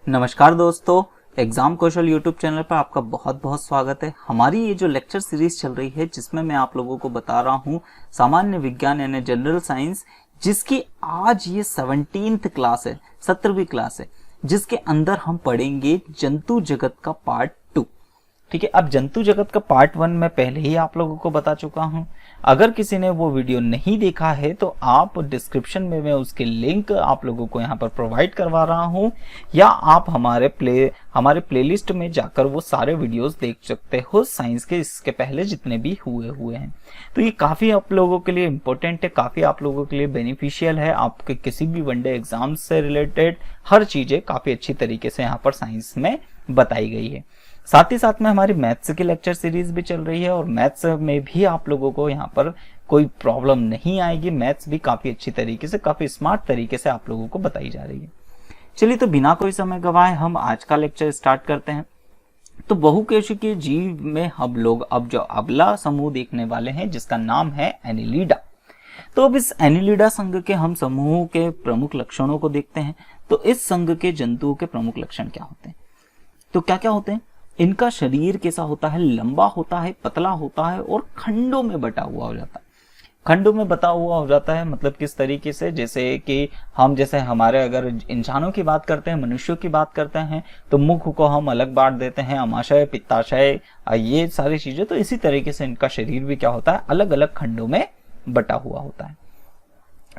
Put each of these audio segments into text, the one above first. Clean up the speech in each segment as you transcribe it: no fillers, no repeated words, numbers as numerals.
नमस्कार दोस्तों, एग्जाम कौशल YouTube channel पर आपका बहुत बहुत स्वागत है। हमारी ये जो लेक्चर सीरीज चल रही है जिसमें मैं आप लोगों को बता रहा हूँ सामान्य विज्ञान यानी जनरल साइंस, जिसकी आज ये 17th क्लास है, 17वीं क्लास है, जिसके अंदर हम पढ़ेंगे जंतु जगत का पार्ट 2। ठीक है, अब जंतु जगत का पार्ट 1 मैं पहले ही आप लोगों को बता चुका हूं। अगर किसी ने वो वीडियो नहीं देखा है तो आप डिस्क्रिप्शन में मैं उसके लिंक आप लोगों को यहाँ पर प्रोवाइड करवा रहा हूं, या आप हमारे प्लेलिस्ट में जाकर वो सारे वीडियोस देख सकते हो साइंस के, इसके पहले जितने भी हुए हैं। तो ये काफ़ी आप लोगों के लिए इम्पोर्टेंट है, काफ़ी आप लोगों के लिए बेनिफिशियल है। आपके किसी भी वनडे एग्जाम से रिलेटेड हर चीज़ें काफ़ी अच्छी तरीके से यहाँ पर साइंस में बताई गई है। साथ ही साथ में हमारी मैथ्स की लेक्चर सीरीज भी चल रही है और मैथ्स में भी आप लोगों को यहाँ पर कोई प्रॉब्लम नहीं आएगी। मैथ्स भी काफ़ी अच्छी तरीके से, काफ़ी स्मार्ट तरीके से आप लोगों को बताई जा रही है। चलिए, तो बिना कोई समय गवाए हम आज का लेक्चर स्टार्ट करते हैं। तो बहुकोशिकीय जीव में हम लोग अब जो अगला समूह देखने वाले हैं जिसका नाम है एनिलिडा। तो अब इस एनिलिडा संघ के हम समूह के प्रमुख लक्षणों को देखते हैं। तो इस संघ के जंतुओं के प्रमुख लक्षण क्या होते हैं? तो क्या क्या होते हैं? इनका शरीर कैसा होता है? लंबा होता है, पतला होता है और खंडों में बटा हुआ हो जाता है। खंडों में बटा हुआ हो जाता है मतलब किस तरीके से? जैसे कि हम जैसे हमारे अगर इंसानों की बात करते हैं, मनुष्यों की बात करते हैं, तो मुख को हम अलग बांट देते हैं, अमाशय, पित्ताशय, ये सारी चीजें। तो इसी तरीके से इनका शरीर भी क्या होता है? अलग अलग खंडों में बटा हुआ होता है।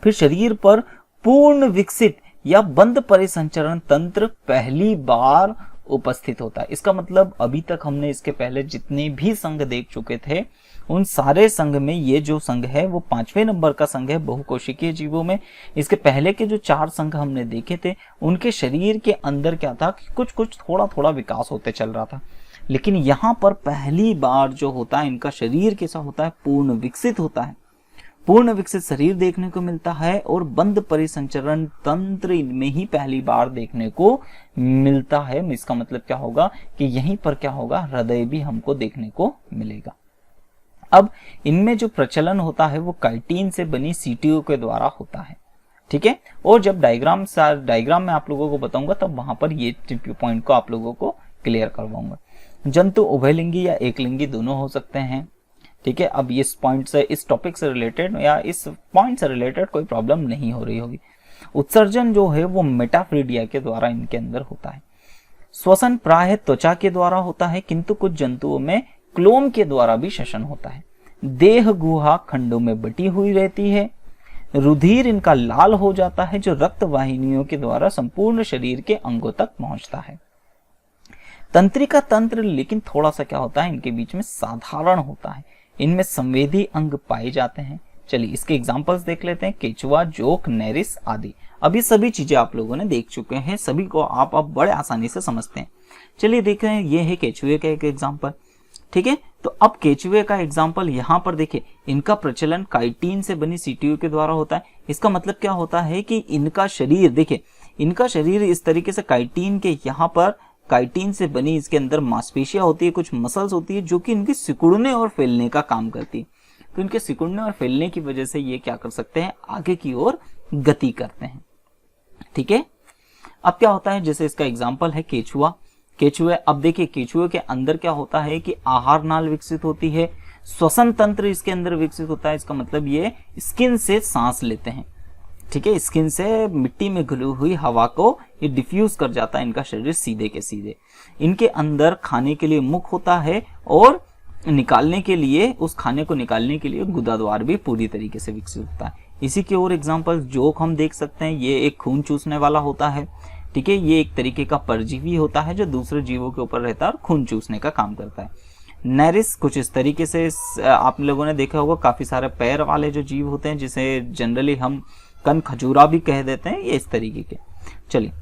फिर शरीर पर पूर्ण विकसित या बंद परिसंचरण तंत्र पहली बार उपस्थित होता है। इसका मतलब अभी तक हमने इसके पहले जितने भी संघ देख चुके थे उन सारे संघ में ये जो संघ है वो 5वें नंबर का संघ है बहुकोशिकीय जीवों में। इसके पहले के जो 4 संघ हमने देखे थे उनके शरीर के अंदर क्या था कि कुछ कुछ थोड़ा थोड़ा विकास होते चल रहा था, लेकिन यहाँ पर पहली बार जो होता है इनका शरीर कैसा होता है? पूर्ण विकसित होता है। पूर्ण विकसित शरीर देखने को मिलता है और बंद परिसंचरण तंत्र इनमें ही पहली बार देखने को मिलता है। इसका मतलब क्या होगा कि यहीं पर क्या होगा? हृदय भी हमको देखने को मिलेगा। अब इनमें जो प्रचलन होता है वो काइटिन से बनी सीटियों के द्वारा होता है। ठीक है, और जब डायग्राम में आप लोगों को बताऊंगा तब वहां पर ये पॉइंट को आप लोगों को क्लियर करवाऊंगा। जंतु उभयलिंगी या एकलिंगी दोनों हो सकते हैं। ठीक है, अब इस पॉइंट से, इस टॉपिक से रिलेटेड या इस पॉइंट से रिलेटेड कोई प्रॉब्लम नहीं हो रही होगी। उत्सर्जन जो है वो मेटाफ्रीडिया के द्वारा इनके अंदर होता है। श्वसन प्रायः त्वचा के द्वारा होता है, किंतु कुछ जंतुओं में क्लोम के द्वारा भी श्वसन होता है। देह गुहा खंडों में बटी हुई रहती है। रुधिर इनका लाल हो जाता है जो रक्त वाहिनियों के द्वारा संपूर्ण शरीर के अंगों तक पहुंचता है। तंत्रिका तंत्र लेकिन थोड़ा सा क्या होता है, इनके बीच में साधारण होता है। इनमें संवेदी अंग पाए जाते हैं। चलिए इसके एग्जांपल्स देख लेते हैं। केचुआ, जोक, नेरिस आदि। अब ये सभी चीजें आप लोगों ने देख चुके हैं, सभी को आप अब बड़े आसानी से समझते हैं। चलिए देख रहे हैं, ये है केचुए का एक एग्जांपल। ठीक है, तो अब केचुए का एग्जांपल यहाँ पर देखिए, इनका प्रचलन काइटिन से बनी सीटियों के द्वारा होता है। इसका मतलब क्या होता है कि इनका शरीर देखिए, इनका शरीर इस तरीके से काइटिन के यहाँ पर काइटिन से बनी इसके अंदर मांसपेशियां होती है, कुछ मसल्स होती है जो कि इनकी सिकुड़ने और फैलने का काम करती है। तो इनके सिकुड़ने और फैलने की वजह से ये क्या कर सकते हैं? आगे की ओर गति करते हैं। ठीक है, अब क्या होता है, जैसे इसका एग्जांपल है केचुआ। केचुए, अब देखिए केचुए के अंदर क्या होता है कि आहार नाल विकसित होती है, श्वसन तंत्र इसके अंदर विकसित होता है। इसका मतलब ये स्किन से सांस लेते हैं। ठीक है, स्किन से मिट्टी में घुली हुई हवा को ये डिफ्यूज कर जाता है इनका शरीर सीधे के सीधे। इनके अंदर खाने के लिए मुख होता है और निकालने के लिए, उस खाने को निकालने के लिए गुदाद्वार भी पूरी तरीके से विकसित होता है। इसी के और एग्जांपल जोक हम देख सकते हैं। ये एक खून चूसने वाला होता है। ठीक है, ये एक तरीके का परजीवी होता है जो दूसरे जीवों के ऊपर रहता है और खून चूसने का काम करता है। नेरिस कुछ इस तरीके से, आप लोगों ने देखा होगा, काफी सारे पैर वाले जो जीव होते हैं जिसे जनरली हम कन खजूरा भी कह देते हैं, ये इस तरीके के। चलिए,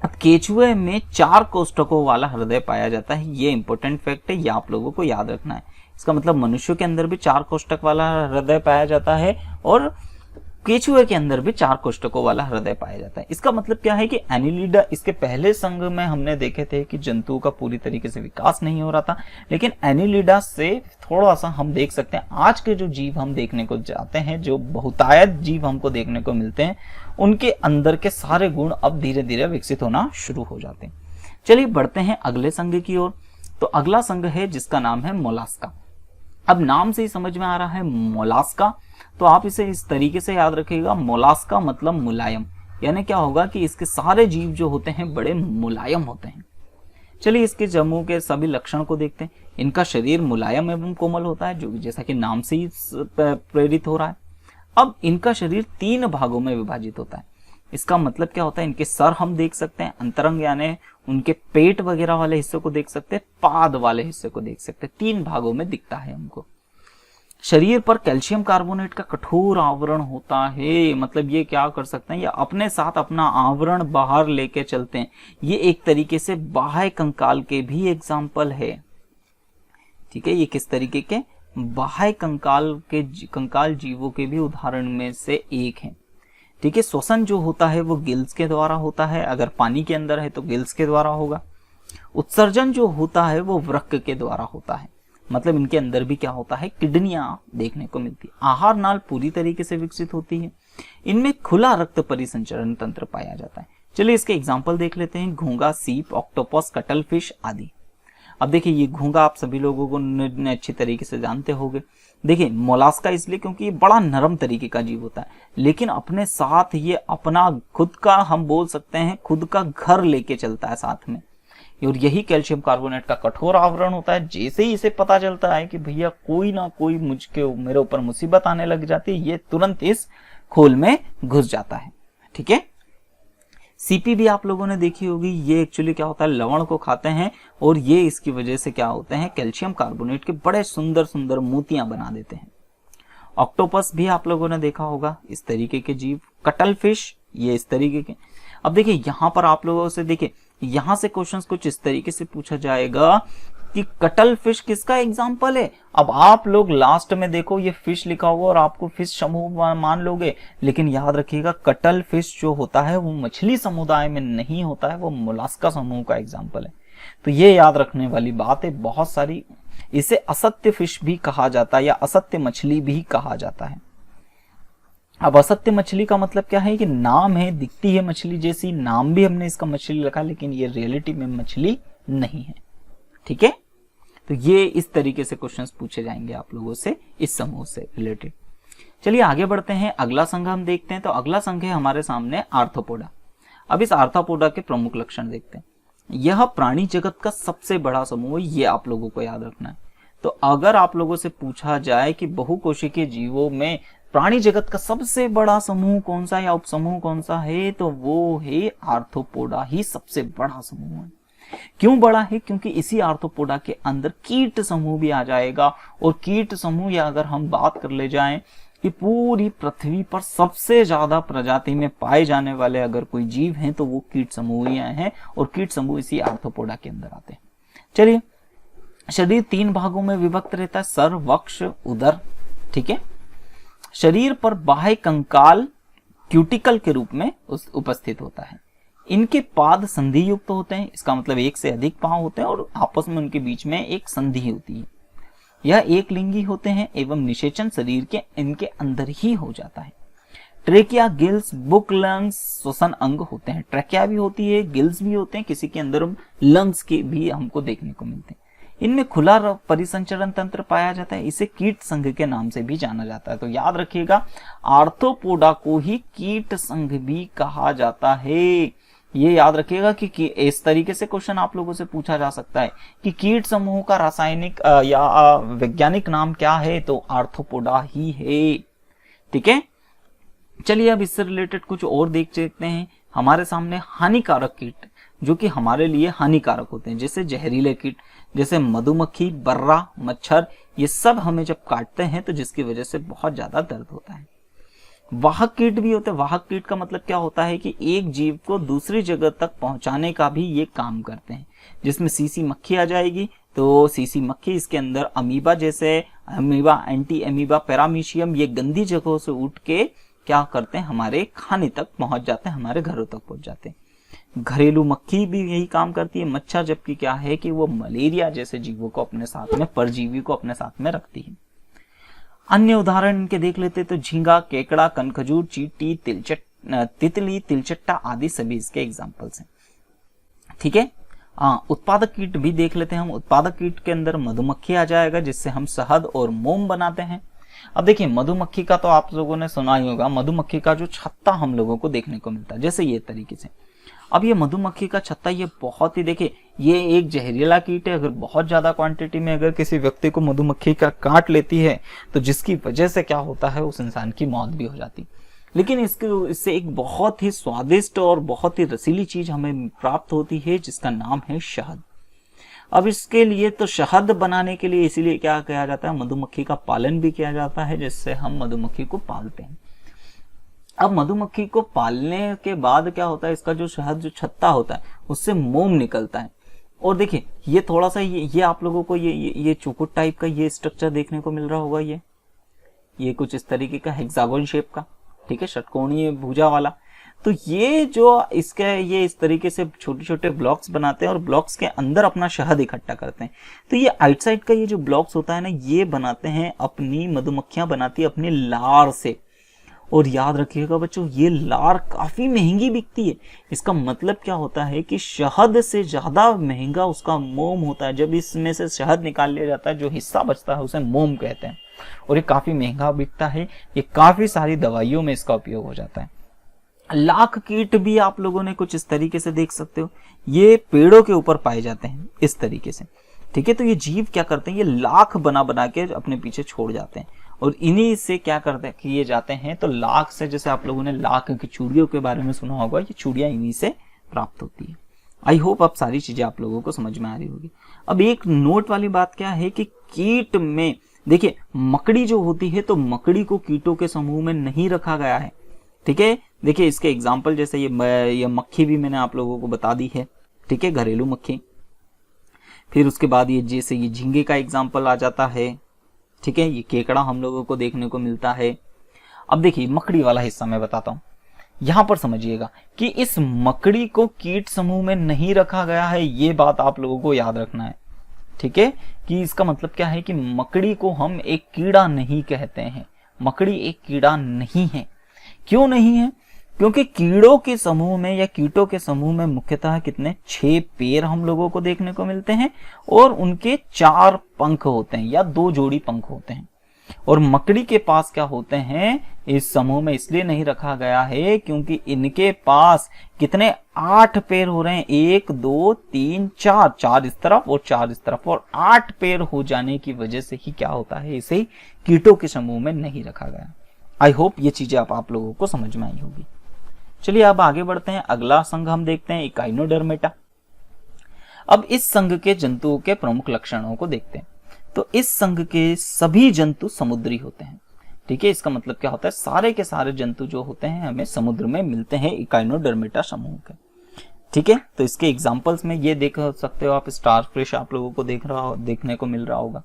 अब केचुए में 4 कोष्ठकों वाला हृदय पाया जाता है। ये इंपॉर्टेंट फैक्ट है, ये आप लोगों को याद रखना है। इसका मतलब मनुष्यों के अंदर भी 4 कोष्ठक वाला हृदय पाया जाता है और केचुए के अंदर भी 4 कोष्ठकों वाला हृदय पाया जाता है। इसका मतलब क्या है कि एनिलिडा, इसके पहले संघ में हमने देखे थे कि जंतुओं का पूरी तरीके से विकास नहीं हो रहा था, लेकिन एनिलिडा से थोड़ा सा हम देख सकते हैं आज के जो जीव हम देखने को जाते हैं, जो बहुतायत जीव हमको देखने को मिलते हैं, उनके अंदर के सारे गुण अब धीरे धीरे विकसित होना शुरू हो जाते हैं। चलिए बढ़ते हैं अगले संघ की ओर। तो अगला संघ है जिसका नाम है मोलास्का। अब नाम से ही समझ में आ रहा है मोलास्का, तो आप इसे इस तरीके से याद रखिएगा, मोलास्का मतलब मुलायम, यानी क्या होगा कि इसके सारे जीव जो होते हैं बड़े मुलायम होते हैं। चलिए इसके समूह के सभी लक्षण को देखते हैं। इनका शरीर मुलायम एवं कोमल होता है, जो जैसा कि नाम से ही प्रेरित हो रहा है। अब इनका शरीर 3 भागों में विभाजित होता है। इसका मतलब क्या होता है, इनके सर हम देख सकते हैं, अंतरंग यानी उनके पेट वगैरह वाले हिस्से को देख सकते हैं, पाद वाले हिस्से को देख सकते हैं, 3 भागों में दिखता है हमको। शरीर पर कैल्शियम कार्बोनेट का कठोर आवरण होता है, मतलब ये क्या कर सकते हैं, ये अपने साथ अपना आवरण बाहर लेके चलते हैं। ये एक तरीके से बाह्य कंकाल के भी एग्जाम्पल है। ठीक है, ये किस तरीके के, बाह्य कंकाल जीवों के भी उदाहरण में से एक है। ठीक है, श्वसन जो होता है वो गिल्स के द्वारा होता है, अगर पानी के अंदर है तो गिल्स के द्वारा होगा। उत्सर्जन जो होता है वो वृक्क के द्वारा होता है, मतलब इनके अंदर भी क्या होता है, किडनियां देखने को मिलती है। आहार नाल पूरी तरीके से विकसित होती है। इनमें खुला रक्त परिसंचरण तंत्र पाया जाता है। चलिए इसके एग्जाम्पल देख लेते हैं, घोंगा, सीप, ऑक्टोपस, कटल फिश आदि। अब देखिए ये घोंगा आप सभी लोगों को अच्छी तरीके से जानते होंगे। देखिए मोलास्का इसलिए क्योंकि ये बड़ा नरम तरीके का जीव होता है, लेकिन अपने साथ ये अपना खुद का, हम बोल सकते हैं खुद का घर लेके चलता है साथ में, और यही कैल्शियम कार्बोनेट का कठोर आवरण होता है। जैसे ही इसे पता चलता है कि भैया कोई ना कोई मेरे ऊपर मुसीबत आने लग जाती है, ये तुरंत इस खोल में घुस जाता है। ठीक है, सीपी भी आप लोगों ने देखी होगी, ये एक्चुअली क्या होता है, लवण को खाते हैं, और ये इसकी वजह से क्या होते हैं, कैल्शियम कार्बोनेट के बड़े सुंदर सुंदर मोतियां बना देते हैं। ऑक्टोपस भी आप लोगों ने देखा होगा, इस तरीके के जीव। कटल फिश ये इस तरीके के। अब देखिए यहाँ पर आप लोगों से, देखिए यहां से क्वेश्चंस कुछ इस तरीके से पूछा जाएगा कि कटल फिश किसका एग्जाम्पल है। अब आप लोग लास्ट में देखो ये फिश लिखा हुआ और आपको फिश समूह मान लोगे, लेकिन याद रखिएगा कटल फिश जो होता है वो मछली समुदाय में नहीं होता है, वो मोलास्का समूह का एग्जाम्पल है। तो ये याद रखने वाली बात है बहुत सारी। इसे असत्य फिश भी कहा जाता है या असत्य मछली भी कहा जाता है। अब असत्य मछली का मतलब क्या है कि नाम है, दिखती है मछली जैसी, नाम भी हमने इसका मछली रखा, लेकिन ये रियलिटी में मछली नहीं है। ठीक है, तो ये इस तरीके से क्वेश्चंस पूछे जाएंगे आप लोगों से इस समूह से रिलेटेड। चलिए आगे बढ़ते हैं, अगला संघ हम देखते हैं। तो अगला संघ है हमारे सामने आर्थ्रोपोडा। अब इस आर्थ्रोपोडा के प्रमुख लक्षण देखते हैं। यह प्राणी जगत का सबसे बड़ा समूह, ये आप लोगों को याद रखना है। तो अगर आप लोगों से पूछा जाए कि बहुकोशिकीय जीवों में प्राणी जगत का सबसे बड़ा समूह कौन सा या उपसमूह कौन सा है, तो वो है आर्थ्रोपोडा ही सबसे बड़ा समूह है। क्यों बड़ा है, क्योंकि इसी आर्थ्रोपोडा के अंदर कीट समूह भी आ जाएगा। और कीट समूह, या अगर हम बात कर ले जाएं कि पूरी पृथ्वी पर सबसे ज्यादा प्रजाति में पाए जाने वाले अगर कोई जीव हैं तो वो कीट समूह ही हैं, और कीट समूह इसी आर्थ्रोपोडा के अंदर आते हैं। चलिए, शरीर 3 भागों में विभक्त रहता है, सर, वक्ष, उदर। ठीक है, शरीर पर बाह्य कंकाल क्यूटिकल के रूप में उपस्थित होता है। इनके पाद संधि युक्त होते हैं, इसका मतलब एक से अधिक पांव होते हैं और आपस में उनके बीच में एक संधि होती है। यह एक लिंगी होते हैं एवं निषेचन शरीर के इनके अंदर ही हो जाता है। ट्रेकिया, गिल्स, बुक, लंग्स श्वसन अंग होते हैं। ट्रेकिया भी होती है, गिल्स भी होते हैं, किसी के अंदर लंग्स के भी हमको देखने को मिलते हैं। इनमें खुला परिसंचरण तंत्र पाया जाता है, इसे कीट संघ के नाम से भी जाना जाता है। तो याद रखिएगा आर्थ्रोपोडा को ही कीट संघ भी कहा जाता है। ये याद रखिएगा कि इस तरीके से क्वेश्चन आप लोगों से पूछा जा सकता है कि कीट समूह का रासायनिक या वैज्ञानिक नाम क्या है, तो आर्थ्रोपोडा ही है। ठीक है, चलिए अब इससे रिलेटेड कुछ और देख सकते हैं। हमारे सामने हानिकारक कीट जो कि हमारे लिए हानिकारक होते हैं, जैसे जहरीले कीट, जैसे मधुमक्खी, बर्रा, मच्छर, ये सब हमें जब काटते हैं तो जिसकी वजह से बहुत ज्यादा दर्द होता है। वाहक कीट भी होते हैं। वाहक कीट का मतलब क्या होता है कि एक जीव को दूसरी जगह तक पहुंचाने का भी ये काम करते हैं, जिसमें सीसी मक्खी आ जाएगी। तो सीसी मक्खी, इसके अंदर अमीबा, जैसे अमीबा, एंटी अमीबा, पैरामीशियम, ये गंदी जगहों से उठ के क्या करते हैं, हमारे खाने तक पहुंच जाते हैं, हमारे घरों तक पहुंच जाते हैं। घरेलू मक्खी भी यही काम करती है। मच्छर जबकि क्या है कि वो मलेरिया जैसे जीवों को अपने साथ में, परजीवी को अपने साथ में रखती है। अन्य उदाहरण इनके देख लेते तो झींगा, केकड़ा, कनखजूर, चींटी, तितली, तिलचट्टा आदि सभी इसके एग्जाम्पल्स हैं। ठीक है, हाँ, उत्पादक कीट भी देख लेते हैं हम। उत्पादक कीट के अंदर मधुमक्खी आ जाएगा, जिससे हम शहद और मोम बनाते हैं। अब देखिए, मधुमक्खी का तो आप लोगों ने सुना ही होगा, मधुमक्खी का जो छत्ता हम लोगों को देखने को मिलता है, जैसे ये तरीके से। अब ये मधुमक्खी का छत्ता, ये बहुत ही, देखिए ये एक जहरीला कीट है। अगर बहुत ज्यादा क्वांटिटी में अगर किसी व्यक्ति को मधुमक्खी का काट लेती है, तो जिसकी वजह से क्या होता है, उस इंसान की मौत भी हो जाती। लेकिन इससे एक बहुत ही स्वादिष्ट और बहुत ही रसीली चीज हमें प्राप्त होती है, जिसका नाम है शहद। अब इसके लिए तो शहद बनाने के लिए इसीलिए क्या किया जाता है, मधुमक्खी का पालन भी किया जाता है, जिससे हम मधुमक्खी को पालते हैं। अब मधुमक्खी को पालने के बाद क्या होता है, इसका जो शहद, जो छत्ता होता है, उससे मोम निकलता है। और देखिए, ये थोड़ा सा ये आप लोगों को ये चौकोर टाइप का ये स्ट्रक्चर देखने को मिल रहा होगा। ये कुछ इस तरीके का हेक्सागोन शेप का, ठीक है, षटकोणीय भुजा वाला। तो ये जो इसके ये इस तरीके से छोटे छोटे ब्लॉक्स बनाते हैं और ब्लॉक्स के अंदर अपना शहद इकट्ठा करते हैं। तो ये आउटसाइड का ये जो ब्लॉक्स होता है ना, ये बनाते हैं अपनी मधुमक्खियां बनाती है अपनी लार से। और याद रखिएगा बच्चों, ये लार काफी महंगी बिकती है। इसका मतलब क्या होता है कि शहद से ज्यादा महंगा उसका मोम होता है। जब इसमें से शहद निकाल लिया जाता है, जो हिस्सा बचता है उसे मोम कहते हैं, और ये काफी महंगा बिकता है। ये काफी सारी दवाइयों में इसका उपयोग हो जाता है। लाख कीट भी आप लोगों ने कुछ इस तरीके से देख सकते हो, ये पेड़ों के ऊपर पाए जाते हैं इस तरीके से। ठीक है, तो ये जीव क्या करते हैं, ये लाख बना बना के अपने पीछे छोड़ जाते हैं, और इन्हीं से क्या करते किए जाते हैं। तो लाख से, जैसे आप लोगों ने लाख की चूड़ियों के बारे में सुना होगा, ये चूड़ियां इन्हीं से प्राप्त होती है। आई होप अब सारी चीजें आप लोगों को समझ में आ रही होगी। अब एक नोट वाली बात क्या है कि कीट में देखिए, मकड़ी जो होती है, तो मकड़ी को कीटों के समूह में नहीं रखा गया है। ठीक है, देखिए इसके एग्जाम्पल, जैसे ये मक्खी भी मैंने आप लोगों को बता दी है। ठीक है, घरेलू मक्खी। फिर उसके बाद ये जैसे ये झींगे का एग्जाम्पल आ जाता है। ठीक है, ये केकड़ा हम लोगों को देखने को मिलता है। अब देखिए, मकड़ी वाला हिस्सा मैं बताता हूं। यहां पर समझिएगा कि इस मकड़ी को कीट समूह में नहीं रखा गया है, ये बात आप लोगों को याद रखना है। ठीक है, कि इसका मतलब क्या है कि मकड़ी को हम एक कीड़ा नहीं कहते हैं। मकड़ी एक कीड़ा नहीं है। क्यों नहीं है? क्योंकि कीड़ों के समूह में या कीटों के समूह में मुख्यतः कितने 6 पैर हम लोगों को देखने को मिलते हैं, और उनके 4 पंख होते हैं या 2 जोड़ी पंख होते हैं। और मकड़ी के पास क्या होते हैं, इस समूह में इसलिए नहीं रखा गया है क्योंकि इनके पास कितने 8 पैर हो रहे हैं, 1 2 3 4, 4 इस तरफ और 4 इस तरफ, और 8 पैर हो जाने की वजह से ही क्या होता है, इसे कीटों के समूह में नहीं रखा गया। आई होप ये चीजें आप लोगों को समझ में आई होगी। चलिए अब आगे बढ़ते हैं। अगला संघ हम देखते हैं इकाइनोडर्मेटा। अब इस संघ के जंतुओं के प्रमुख लक्षणों को देखते हैं। तो इस संघ के सभी जंतु समुद्री होते हैं। ठीक है, इसका मतलब क्या होता है, सारे के सारे जंतु जो होते हैं हमें समुद्र में मिलते हैं इकाइनोडर्मेटा समूह के। ठीक है, तो इसके एग्जांपल्स में ये देख सकते हो आप, स्टारफिश आप लोगों को देखने को मिल रहा होगा।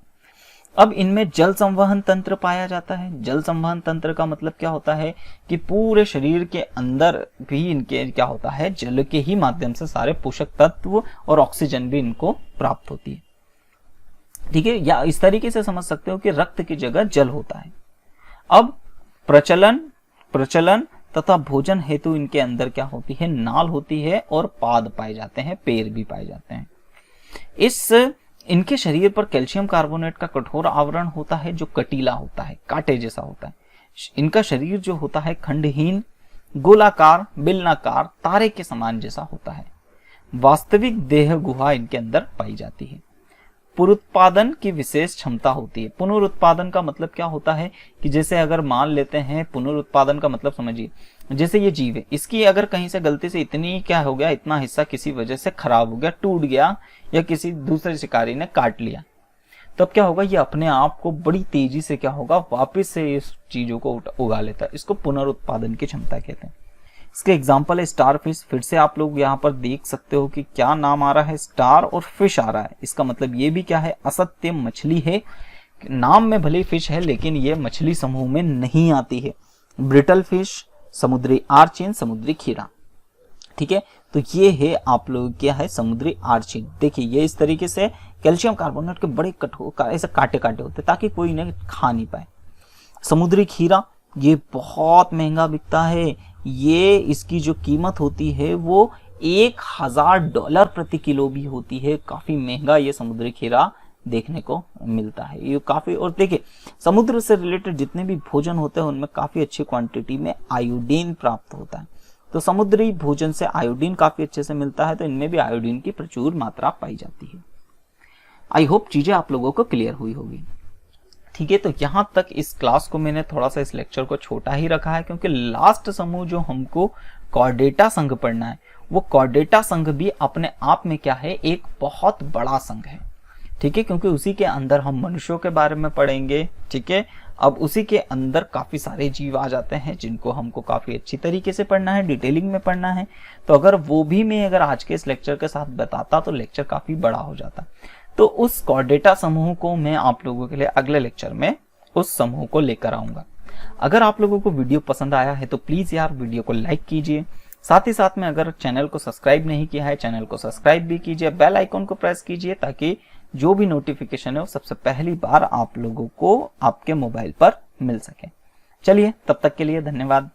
अब इनमें जल संवहन तंत्र पाया जाता है। जल संवहन तंत्र का मतलब क्या होता है कि पूरे शरीर के अंदर भी इनके क्या होता है, जल के ही माध्यम से सारे पोषक तत्व और ऑक्सीजन भी इनको प्राप्त होती है। ठीक है, या इस तरीके से समझ सकते हो कि रक्त की जगह जल होता है। अब प्रचलन तथा भोजन हेतु इनके अंदर क्या होती है, नाल होती है, और पाद पाए जाते हैं, पैर भी पाए जाते हैं। इनके शरीर पर कैल्शियम कार्बोनेट का कठोर आवरण होता है, जो कटीला होता है, कांटे जैसा होता है। इनका शरीर जो होता है खंडहीन, गोलाकार, बेलनाकार, तारे के समान जैसा होता है। वास्तविक देह गुहा इनके अंदर पाई जाती है। पुनरुत्पादन की विशेष क्षमता होती है। पुनरुत्पादन का मतलब क्या होता है कि जैसे अगर मान लेते हैं, पुनरुत्पादन का मतलब समझिए, जैसे ये जीव है, इसकी अगर कहीं से गलती से इतनी क्या हो गया, इतना हिस्सा किसी वजह से खराब हो गया, टूट गया, या किसी दूसरे शिकारी ने काट लिया, तब क्या होगा, ये अपने आप को बड़ी तेजी से क्या होगा, वापस से इस चीजों को उगा लेता है। इसको पुनरुत्पादन की क्षमता कहते हैं। इसके एग्जाम्पल है स्टारफिश। फिर से आप लोग यहाँ पर देख सकते हो कि क्या नाम आ रहा है, स्टार और फिश आ रहा है। इसका मतलब ये भी क्या है, असत्य मछली है। नाम में भले फिश है, लेकिन ये मछली समूह में नहीं आती है। ब्रिटल फिश, समुद्री आर्चिन, समुद्री खीरा। ठीक है, तो ये है आप लोग क्या है, समुद्री आर्चिन। देखिए ये इस तरीके से कैल्शियम कार्बोनेट के बड़े कठोर ऐसे काटे काटे होते ताकि कोई इन्हें खा नहीं पाए। समुद्री खीरा ये बहुत महंगा बिकता है। ये इसकी जो कीमत होती है वो $1000 प्रति किलो भी होती है। काफी महंगा ये समुद्री खीरा देखने को मिलता है। ये काफी, और देखिए समुद्र से रिलेटेड जितने भी भोजन होते हैं उनमें काफी अच्छी क्वांटिटी में आयोडीन प्राप्त होता है। तो समुद्री भोजन से आयोडीन काफी अच्छे से मिलता है, तो इनमें भी आयोडीन की प्रचुर मात्रा पाई जाती है। आई होप चीजें आप लोगों को क्लियर हुई होगी। ठीक है, तो यहाँ तक इस क्लास को मैंने थोड़ा सा इस लेक्चर को छोटा ही रखा है, क्योंकि लास्ट समूह जो हमको कॉर्डेटा संघ पढ़ना है, वो कॉर्डेटा संघ भी अपने आप में क्या है, एक बहुत बड़ा संघ है। ठीक है, क्योंकि उसी के अंदर हम मनुष्यों के बारे में पढ़ेंगे। ठीक है, अब उसी के अंदर काफी सारे जीव आ जाते हैं जिनको हमको काफी अच्छी तरीके से पढ़ना है, डिटेलिंग में पढ़ना है। तो अगर वो भी मैं अगर आज के इस लेक्चर के साथ बताता तो लेक्चर काफी बड़ा हो जाता। तो उस कॉर्डेटा समूह को मैं आप लोगों के लिए अगले लेक्चर में उस समूह को लेकर आऊंगा। अगर आप लोगों को वीडियो पसंद आया है तो प्लीज यार वीडियो को लाइक कीजिए। साथ ही साथ में अगर चैनल को सब्सक्राइब नहीं किया है, चैनल को सब्सक्राइब भी कीजिए, बेल आइकन को प्रेस कीजिए, ताकि जो भी नोटिफिकेशन है वो सबसे पहली बार आप लोगों को आपके मोबाइल पर मिल सके। चलिए, तब तक के लिए धन्यवाद।